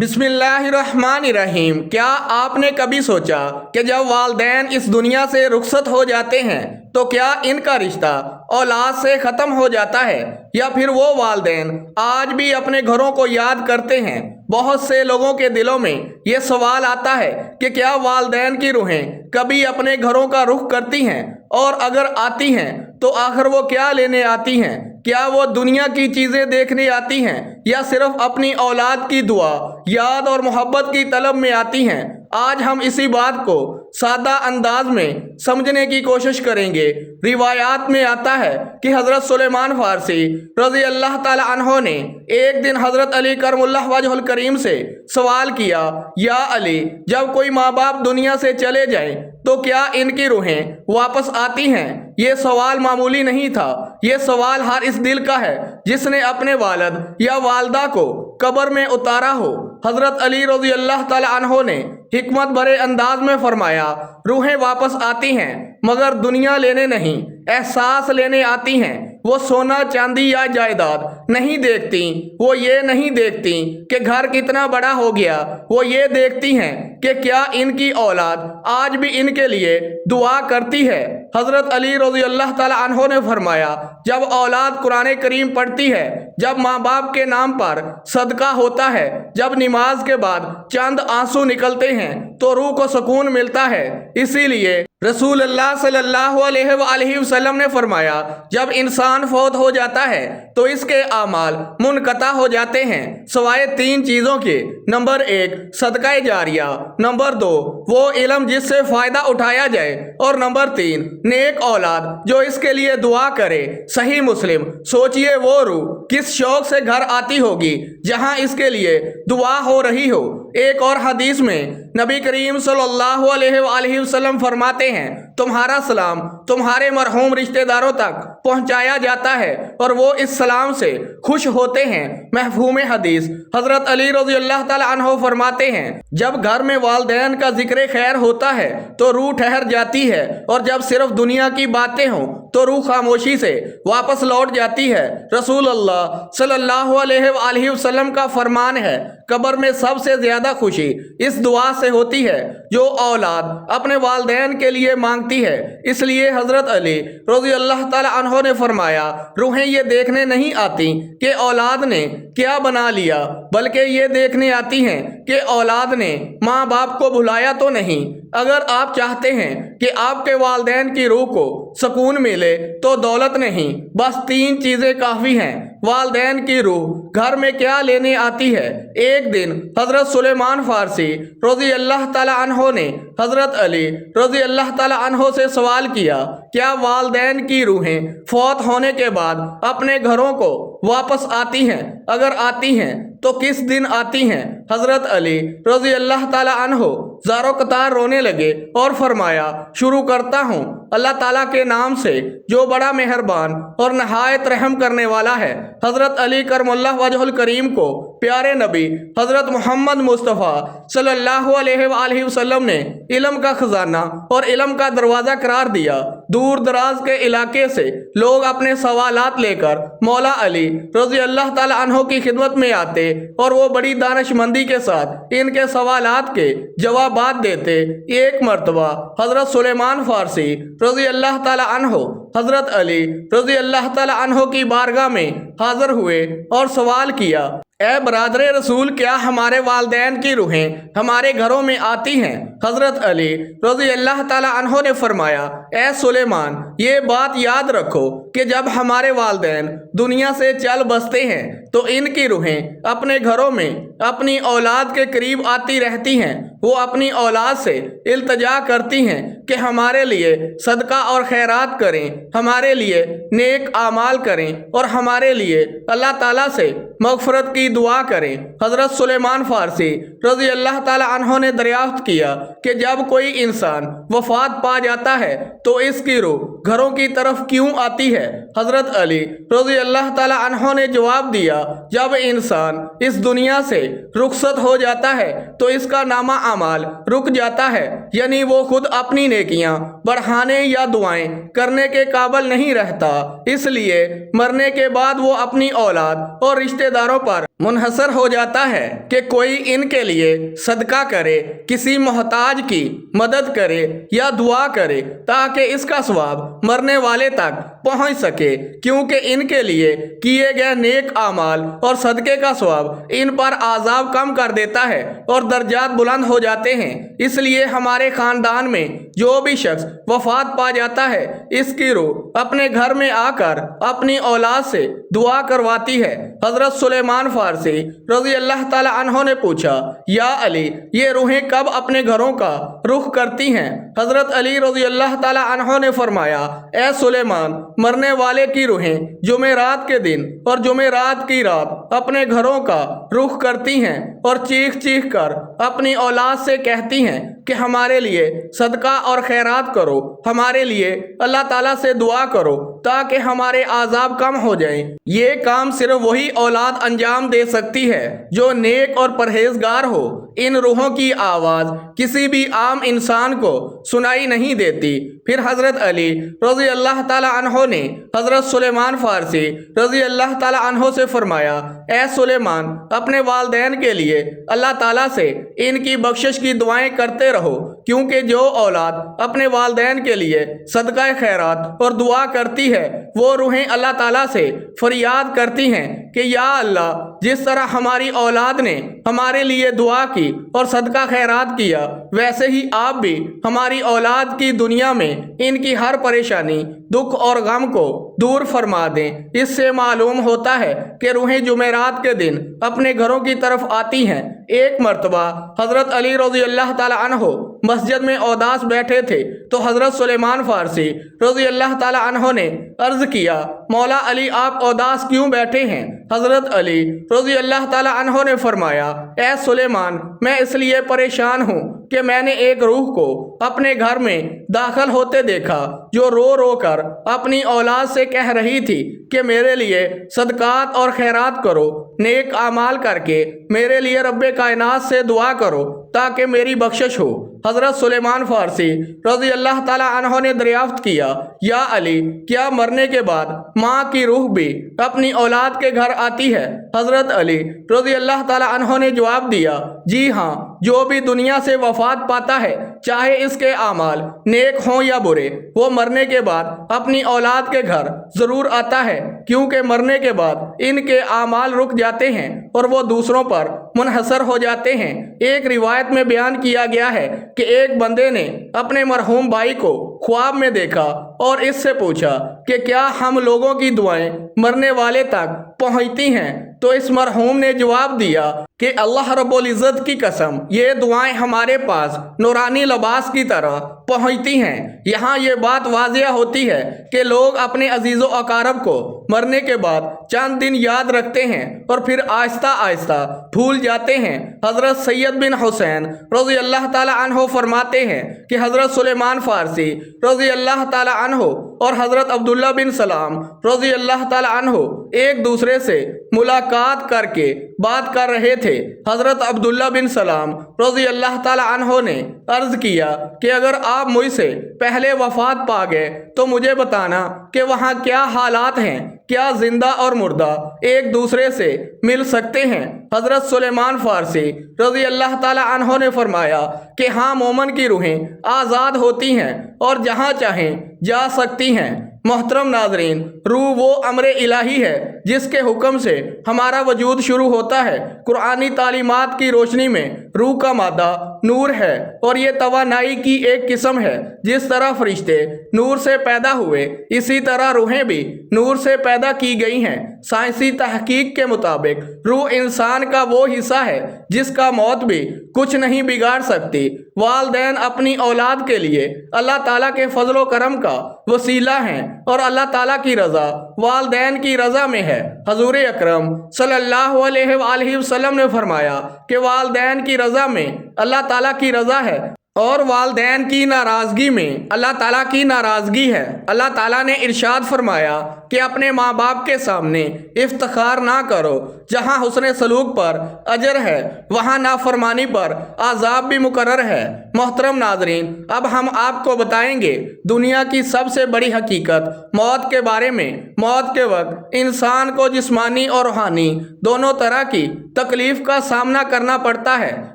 بسم اللہ الرحمن الرحیم۔ کیا آپ نے کبھی سوچا کہ جب والدین اس دنیا سے رخصت ہو جاتے ہیں تو کیا ان کا رشتہ اولاد سے ختم ہو جاتا ہے، یا پھر وہ والدین آج بھی اپنے گھروں کو یاد کرتے ہیں؟ بہت سے لوگوں کے دلوں میں یہ سوال آتا ہے کہ کیا والدین کی روحیں کبھی اپنے گھروں کا رخ کرتی ہیں، اور اگر آتی ہیں تو آخر وہ کیا لینے آتی ہیں؟ کیا وہ دنیا کی چیزیں دیکھنے آتی ہیں، یا صرف اپنی اولاد کی دعا، یاد اور محبت کی طلب میں آتی ہیں؟ آج ہم اسی بات کو سادہ انداز میں سمجھنے کی کوشش کریں گے۔ روایات میں آتا ہے کہ حضرت سلیمان فارسی رضی اللہ تعالی عنہ نے ایک دن حضرت علی کرم اللہ وجہ الکریم سے سوال کیا، یا علی، جب کوئی ماں باپ دنیا سے چلے جائیں تو کیا ان کی روحیں واپس آتی ہیں؟ یہ سوال معمولی نہیں تھا، یہ سوال ہر اس دل کا ہے جس نے اپنے والد یا والدہ کو قبر میں اتارا ہو۔ حضرت علی رضی اللہ تعالی عنہ نے حکمت بھرے انداز میں فرمایا، روحیں واپس آتی ہیں مگر دنیا لینے نہیں، احساس لینے آتی ہیں۔ وہ سونا چاندی یا جائیداد نہیں دیکھتی، وہ یہ نہیں دیکھتی کہ گھر کتنا بڑا ہو گیا، وہ یہ دیکھتی ہیں کہ کیا ان کی اولاد آج بھی ان کے لیے دعا کرتی ہے۔ حضرت علی رضی اللہ تعالی عنہ نے فرمایا، جب اولاد قرآن کریم پڑھتی ہے، جب ماں باپ کے نام پر صدقہ ہوتا ہے، جب نماز کے بعد چند آنسو نکلتے ہیں تو روح کو سکون ملتا ہے۔ اسی لیے رسول اللہ صلی اللہ علیہ وآلہ وسلم نے فرمایا، جب انسان فوت ہو جاتا ہے تو اس کے اعمال منقطع ہو جاتے ہیں سوائے تین چیزوں کے۔ نمبر 1 صدقہ جاریہ، نمبر 2 وہ علم جس سے فائدہ اٹھایا جائے، اور نمبر 3 نیک اولاد جو اس کے لیے دعا کرے۔ صحیح مسلم۔ سوچئے وہ روح کس شوق سے گھر آتی ہوگی جہاں اس کے لیے دعا ہو رہی ہو۔ ایک اور حدیث میں نبی کریم صلی اللہ علیہ وآلہ وسلم فرماتے ہیں، تمہارا سلام تمہارے مرحوم رشتہ داروں تک پہنچایا جاتا ہے اور وہ اس سلام سے خوش ہوتے ہیں۔ مفہوم حدیث، حضرت علی رضی اللہ تعالی عنہ فرماتے ہیں، جب گھر میں والدین کا ذکر خیر ہوتا ہے تو روح ٹھہر جاتی ہے، اور جب صرف دنیا کی باتیں ہوں تو روح خاموشی سے واپس لوٹ جاتی ہے۔ رسول اللہ صلی اللہ علیہ وآلہ وسلم کا فرمان ہے، قبر میں سب سے زیادہ خوشی اس دعا سے ہوتی ہے جو اولاد اپنے والدین کے لیے مانگتی ہے۔ اس لیے حضرت علی رضی اللہ تعالی عنہ نے فرمایا، روحیں یہ دیکھنے نہیں آتی کہ اولاد نے کیا بنا لیا، بلکہ یہ دیکھنے آتی ہیں کہ اولاد نے ماں باپ کو بھلایا تو نہیں۔ اگر آپ چاہتے ہیں کہ آپ کے والدین کی روح کو سکون ملے تو دولت نہیں، بس 3 چیزیں کافی ہیں۔ والدین کی روح گھر میں کیا لینے آتی ہے؟ ایک دن حضرت سلیمان فارسی رضی اللہ تعالی عنہ نے حضرت علی رضی اللہ تعالی عنہ سے سوال کیا، کیا والدین کی روحیں فوت ہونے کے بعد اپنے گھروں کو واپس آتی ہیں؟ اگر آتی ہیں تو کس دن آتی ہیں؟ حضرت علی رضی اللہ تعالی عنہ زارو قطار رونے لگے اور فرمایا، شروع کرتا ہوں اللہ تعالیٰ کے نام سے جو بڑا مہربان اور نہایت رحم کرنے والا ہے۔ حضرت علی کرم اللہ وجہ الکریم کو پیارے نبی حضرت محمد مصطفیٰ صلی اللہ علیہ وآلہ وسلم نے علم کا خزانہ اور علم کا دروازہ قرار دیا۔ دور دراز کے علاقے سے لوگ اپنے سوالات لے کر مولا علی رضی اللہ تعالی عنہ کی خدمت میں آتے اور وہ بڑی دانش مندی کے ساتھ ان کے سوالات کے جوابات دیتے۔ ایک مرتبہ حضرت سلیمان فارسی رضی اللہ تعالی عنہ حضرت علی رضی اللہ تعالی عنہ کی بارگاہ میں حاضر ہوئے اور سوال کیا، اے برادر رسول، کیا ہمارے والدین کی روحیں ہمارے گھروں میں آتی ہیں؟ حضرت علی رضی اللہ تعالی عنہ نے فرمایا، اے سلیمان، یہ بات یاد رکھو کہ جب ہمارے والدین دنیا سے چل بستے ہیں تو ان کی روحیں اپنے گھروں میں اپنی اولاد کے قریب آتی رہتی ہیں۔ وہ اپنی اولاد سے التجا کرتی ہیں کہ ہمارے لیے صدقہ اور خیرات کریں، ہمارے لیے نیک اعمال کریں اور ہمارے لیے اللہ تعالیٰ سے مغفرت کی دعا کریں۔ حضرت سلیمان فارسی رضی اللہ تعالی عنہ نے دریافت کیا کہ جب کوئی انسان وفات پا جاتا ہے تو اس کی روح گھروں کی طرف کیوں آتی ہے؟ حضرت علی رضی اللہ تعالی عنہ نے جواب دیا، جب انسان اس دنیا سے رخصت ہو جاتا ہے تو اس کا نامہ اعمال رک جاتا ہے، یعنی وہ خود اپنی نیکیاں بڑھانے یا دعائیں کرنے کے قابل نہیں رہتا، اس لیے مرنے کے بعد وہ اپنی اولاد اور رشتہ داروں پر منحصر ہو جاتا ہے کہ کوئی ان کے لیے صدقہ کرے، کسی محتاج کی مدد کرے یا دعا کرے تاکہ اس کا ثواب مرنے والے تک پہنچ سکے، کیونکہ ان کے لیے کیے گئے نیک اعمال اور صدقے کا ثواب ان پر عذاب کم کر دیتا ہے اور درجات بلند ہو جاتے ہیں۔ اس لیے ہمارے خاندان میں جو بھی شخص وفات پا جاتا ہے، اس کی روح اپنے گھر میں آ کر اپنی اولاد سے دعا کرواتی ہے۔ حضرت سلیمان فارسی رضی اللہ تعالی عنہ نے پوچھا، یا علی، یہ روحیں کب اپنے گھروں کا رخ کرتی ہیں؟ حضرت علی رضی اللہ تعالی عنہ نے فرمایا، اے سلیمان، مرنے والے کی روحیں جمعرات کے دن اور جمعرات کی رات اپنے گھروں کا رخ کرتی ہیں اور چیخ چیخ کر اپنی اولاد سے کہتی ہیں کہ ہمارے لیے صدقہ اور خیرات کرو، ہمارے لیے اللہ تعالیٰ سے دعا کرو تاکہ ہمارے عذاب کم ہو جائیں۔ یہ کام صرف وہی اولاد انجام دے سکتی ہے جو نیک اور پرہیزگار ہو۔ ان روحوں کی آواز کسی بھی عام انسان کو سنائی نہیں دیتی۔ پھر حضرت علی رضی اللہ تعالی عنہ نے حضرت سلیمان فارسی رضی اللہ تعالی عنہ سے فرمایا، اے سلیمان، اپنے والدین کے لیے اللہ تعالیٰ سے ان کی بخشش کی دعائیں کرتے رہو، کیونکہ جو اولاد اپنے والدین کے لیے صدقہ خیرات اور دعا کرتی ہے، وہ روحیں اللہ تعالیٰ سے فریاد کرتی ہیں کہ یا اللہ، جس طرح ہماری اولاد نے ہمارے لیے دعا کی اور صدقہ خیرات کیا، ویسے ہی آپ بھی ہماری اولاد کی دنیا میں ان کی ہر پریشانی، دکھ اور غم کو دور فرما دیں۔ اس سے معلوم ہوتا ہے کہ روحیں جمعرات کے دن اپنے گھروں کی طرف آتی ہیں۔ ایک مرتبہ حضرت علی رضی اللہ تعالی عنہ مسجد میں اوداس بیٹھے تھے تو حضرت سلیمان فارسی رضی اللہ تعالی عنہ نے عرض کیا، مولا علی، آپ اوداس کیوں بیٹھے ہیں؟ حضرت علی رضی اللہ تعالی عنہ نے فرمایا، اے سلیمان، میں اس لیے پریشان ہوں کہ میں نے ایک روح کو اپنے گھر میں داخل ہوتے دیکھا جو رو رو کر اپنی اولاد سے کہہ رہی تھی کہ میرے لیے صدقات اور خیرات کرو، نیک اعمال کر کے میرے لیے رب کائنات سے دعا کرو تاکہ میری بخشش ہو۔ حضرت سلیمان فارسی رضی اللہ تعالی عنہ نے دریافت کیا، یا علی، کیا مرنے کے بعد ماں کی روح بھی اپنی اولاد کے گھر آتی ہے؟ حضرت علی رضی اللہ تعالی عنہ نے جواب دیا، جی ہاں، جو بھی دنیا سے وفات پاتا ہے، چاہے اس کے اعمال نیک ہوں یا برے، وہ مرنے کے بعد اپنی اولاد کے گھر ضرور آتا ہے، کیونکہ مرنے کے بعد ان کے اعمال رک جاتے ہیں اور وہ دوسروں پر منحصر ہو جاتے ہیں۔ ایک روایت میں بیان کیا گیا ہے کہ ایک بندے نے اپنے مرحوم بھائی کو خواب میں دیکھا اور اس سے پوچھا کہ کیا ہم لوگوں کی دعائیں مرنے والے تک پہنچتی ہیں؟ تو اس مرحوم نے جواب دیا کہ اللہ رب العزت کی قسم، یہ دعائیں ہمارے پاس نورانی لباس کی طرح پہنچتی ہیں۔ یہاں یہ بات واضح ہوتی ہے کہ لوگ اپنے عزیز و اقارب کو مرنے کے بعد چند دن یاد رکھتے ہیں اور پھر آہستہ آہستہ بھول جاتے ہیں۔ حضرت سید بن حسین رضی اللہ تعالی عنہ فرماتے ہیں کہ حضرت سلیمان فارسی رضی اللہ تعالی عنہ اور حضرت عبداللہ بن سلام رضی اللہ تعالی عنہ ایک دوسرے سے ملاقات کر کے بات کر رہے تھے۔ حضرت عبداللہ بن سلام رضی اللہ تعالی عنہ نے عرض کیا کہ اگر آپ مجھ سے پہلے وفات پا گئے تو مجھے بتانا کہ وہاں کیا حالات ہیں، کیا زندہ اور مردہ ایک دوسرے سے مل سکتے ہیں؟ حضرت سلیمان فارسی رضی اللہ تعالی عنہ نے فرمایا کہ ہاں، مومن کی روحیں آزاد ہوتی ہیں اور جہاں چاہیں جا سکتی ہیں۔ محترم ناظرین، روح وہ امر الہی ہے جس کے حکم سے ہمارا وجود شروع ہوتا ہے۔ قرآنی تعلیمات کی روشنی میں روح کا مادہ نور ہے اور یہ توانائی کی ایک قسم ہے۔ جس طرح فرشتے نور سے پیدا ہوئے، اسی طرح روحیں بھی نور سے پیدا کی گئی ہیں۔ سائنسی تحقیق کے مطابق روح انسان کا وہ حصہ ہے جس کا موت بھی کچھ نہیں بگاڑ سکتی۔ والدین اپنی اولاد کے لیے اللہ تعالیٰ کے فضل و کرم کا وسیلہ ہیں اور اللہ تعالیٰ کی رضا والدین کی رضا میں ہے۔ حضور اکرم صلی اللہ علیہ وآلہ وسلم نے فرمایا کہ والدین کی رضا میں اللہ تعالیٰ کی رضا ہے۔ اور والدین کی ناراضگی میں اللہ تعالیٰ کی ناراضگی ہے۔ اللہ تعالیٰ نے ارشاد فرمایا کہ اپنے ماں باپ کے سامنے افتخار نہ کرو، جہاں حسن سلوک پر اجر ہے وہاں نافرمانی پر عذاب بھی مقرر ہے۔ محترم ناظرین، اب ہم آپ کو بتائیں گے دنیا کی سب سے بڑی حقیقت موت کے بارے میں۔ موت کے وقت انسان کو جسمانی اور روحانی دونوں طرح کی تکلیف کا سامنا کرنا پڑتا ہے۔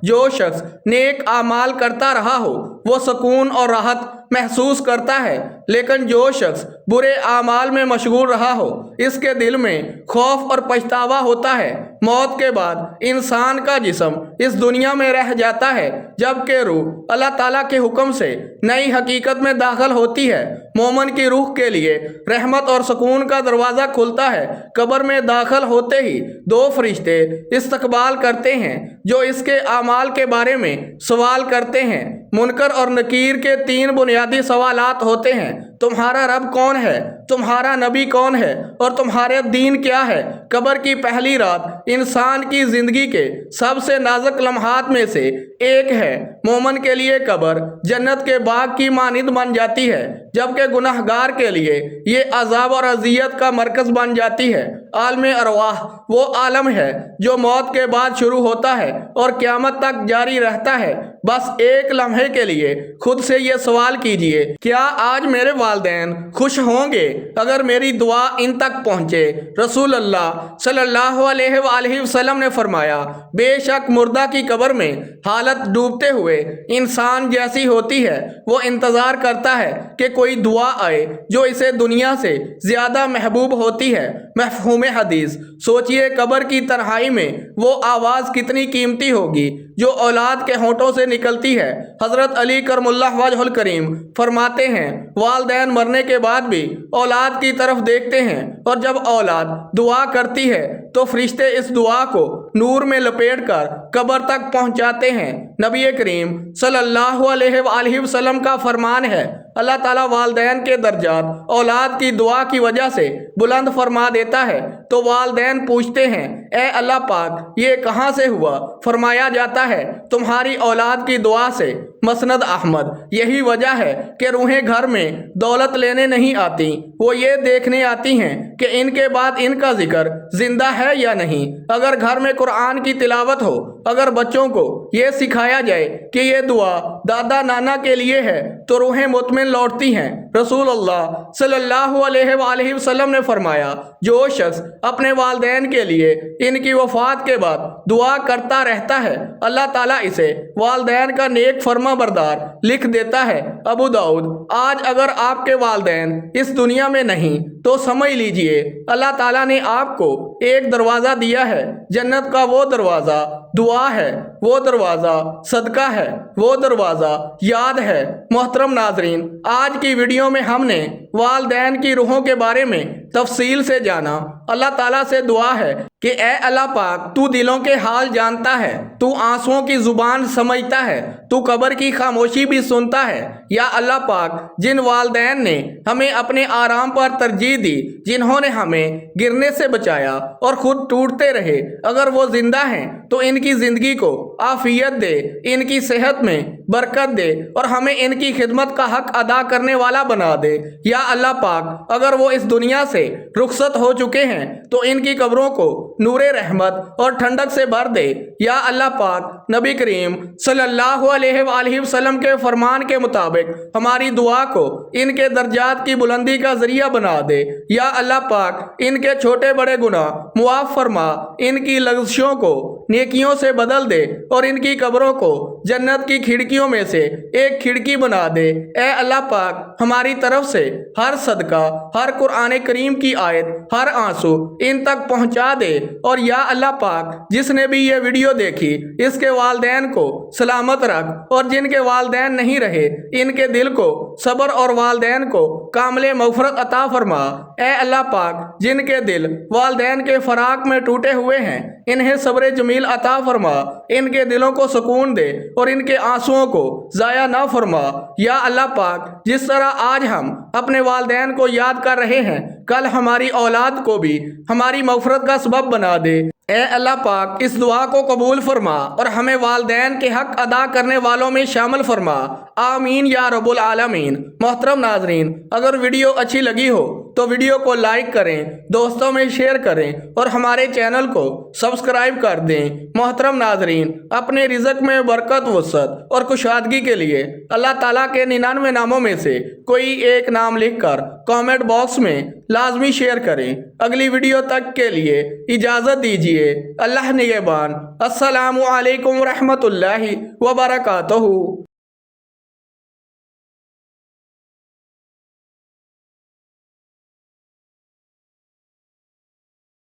جو شخص نیک اعمال کرتا رہا ہو وہ سکون اور راحت محسوس کرتا ہے، لیکن جو شخص برے اعمال میں مشغول رہا ہو اس کے دل میں خوف اور پچھتاوا ہوتا ہے۔ موت کے بعد انسان کا جسم اس دنیا میں رہ جاتا ہے، جبکہ روح اللہ تعالیٰ کے حکم سے نئی حقیقت میں داخل ہوتی ہے۔ مومن کی روح کے لیے رحمت اور سکون کا دروازہ کھلتا ہے۔ قبر میں داخل ہوتے ہی دو فرشتے استقبال کرتے ہیں جو اس کے اعمال کے بارے میں سوال کرتے ہیں۔ منکر اور نکیر کے تین بنیادی سوالات ہوتے ہیں: تمہارا رب کون ہے، تمہارا نبی کون ہے اور تمہارا دین کیا ہے؟ قبر کی پہلی رات انسان کی زندگی کے سب سے نازک لمحات میں سے ایک ہے۔ مومن کے لیے قبر جنت کے باغ کی مانند بن جاتی ہے، جبکہ گناہگار کے لیے یہ عذاب اور اذیت کا مرکز بن جاتی ہے۔ عالم ارواح وہ عالم ہے جو موت کے بعد شروع ہوتا ہے اور قیامت تک جاری رہتا ہے۔ بس ایک لمحے کے لیے خود سے یہ سوال کیجئے، کیا آج میرے والدین خوش ہوں گے اگر میری دعا ان تک پہنچے؟ رسول اللہ صلی اللہ علیہ وآلہ وسلم نے فرمایا، بے شک مردہ کی قبر میں حالت ڈوبتے ہوئے انسان جیسی ہوتی ہے۔ وہ انتظار کرتا ہے کہ کوئی دعا آئے جو اسے دنیا سے زیادہ محبوب ہوتی ہے۔ مفہوم حدیث: سوچئے قبر کی تنہائی میں وہ آواز کتنی قیمتی ہوگی جو اولاد کے ہونٹوں سے نکلتی ہے۔ حضرت علی کرم اللہ وجہ الکریم فرماتے ہیں، والدین مرنے کے بعد بھی اولاد کی طرف دیکھتے ہیں، اور جب اولاد دعا کرتی ہے تو فرشتے اس دعا کو نور میں لپیٹ کر قبر تک پہنچاتے ہیں۔ نبی کریم صلی اللہ علیہ وآلہ وسلم کا فرمان ہے، اللہ تعالیٰ والدین کے درجات اولاد کی دعا کی وجہ سے بلند فرما دیتا ہے۔ تو والدین پوچھتے ہیں، اے اللہ پاک یہ کہاں سے ہوا؟ فرمایا جاتا ہے، تمہاری اولاد کی دعا سے۔ مسند احمد: یہی وجہ ہے کہ روحیں گھر میں دولت لینے نہیں آتی، وہ یہ دیکھنے آتی ہیں کہ ان کے بعد ان کا ذکر زندہ ہے یا نہیں۔ اگر گھر میں قرآن کی تلاوت ہو، اگر بچوں کو یہ سکھایا جائے کہ یہ دعا دادا نانا کے لیے ہے تو روحیں مطمئن لوٹتی ہیں۔ رسول اللہ صلی اللہ علیہ وآلہ وسلم نے فرمایا، جو شخص اپنے والدین کے لیے ان کی وفات کے بعد دعا کرتا رہتا ہے اللہ تعالیٰ اسے والدین کا نیک فرما بردار لکھ دیتا ہے۔ ابو داؤد: آج اگر آپ کے والدین اس دنیا میں نہیں تو سمجھ لیجئے اللہ تعالیٰ نے آپ کو ایک دروازہ دیا ہے۔ جنت کا وہ دروازہ دعا ہے، وہ دروازہ صدقہ ہے، وہ دروازہ یاد ہے۔ محترم ناظرین، آج کی ویڈیو میں ہم نے والدین کی روحوں کے بارے میں تفصیل سے جانا۔ اللہ تعالیٰ سے دعا ہے کہ اے اللہ پاک، تو دلوں کے حال جانتا ہے، تو آنسوؤں کی زبان سمجھتا ہے، تو قبر کی خاموشی بھی سنتا ہے۔ یا اللہ پاک، جن والدین نے ہمیں اپنے آرام پر ترجیح دی، جنہوں نے ہمیں گرنے سے بچایا اور خود ٹوٹتے رہے، اگر وہ زندہ ہیں تو ان کی زندگی کو عافیت دے، ان کی صحت میں برکت دے اور ہمیں ان کی خدمت کا حق ادا کرنے والا بنا دے۔ یا اللہ پاک، اگر وہ اس دنیا سے رخصت ہو چکے ہیں تو ان کی قبروں کو نور رحمت اور ٹھنڈک سے بھر دے۔ یا اللہ پاک، نبی کریم صلی اللہ علیہ وآلہ وسلم کے فرمان کے مطابق ہماری دعا کو ان کے درجات کی بلندی کا ذریعہ بنا دے۔ یا اللہ پاک، ان کے چھوٹے بڑے گناہ معاف فرما، ان کی لغزشوں کو نیکیوں سے بدل دے اور ان کی قبروں کو جنت کی کھڑکیوں میں سے ایک کھڑکی بنا دے۔ اے اللہ پاک، ہماری طرف سے ہر صدقہ، ہر قرآن کریم کی آیت، ہر آنسو ان تک پہنچا دے۔ اور یا اللہ پاک، جس نے بھی یہ ویڈیو دیکھی اس کے والدین کو سلامت رکھ، اور جن کے والدین نہیں رہے ان کے دل کو صبر اور والدین کو کامل مغفرت عطا فرما۔ اے اللہ پاک، جن کے دل والدین کے فراق میں ٹوٹے ہوئے ہیں انہیں صبر جمیل عطا فرما، ان کے دلوں کو سکون دے اور ان کے آنسوؤں کو ضائع نہ فرما۔ یا اللہ پاک، جس طرح آج ہم اپنے والدین کو یاد کر رہے ہیں، کل ہماری اولاد کو بھی ہماری مغفرت کا سبب بنا دے۔ اے اللہ پاک اس دعا کو قبول فرما اور ہمیں والدین کے حق ادا کرنے والوں میں شامل فرما، آمین یا رب العالمین۔ محترم ناظرین، اگر ویڈیو اچھی لگی ہو تو ویڈیو کو لائک کریں، دوستوں میں شیئر کریں اور ہمارے چینل کو سبسکرائب کر دیں۔ محترم ناظرین، اپنے رزق میں برکت، وسعت اور کشادگی کے لیے اللہ تعالیٰ کے 99 ناموں میں سے کوئی ایک نام لکھ کر کامنٹ باکس میں لازمی شیئر کریں۔ اگلی ویڈیو تک کے لیے اجازت دیجیے۔ اللہ نگہبان۔ السلام علیکم ورحمۃ اللہ وبرکاتہ۔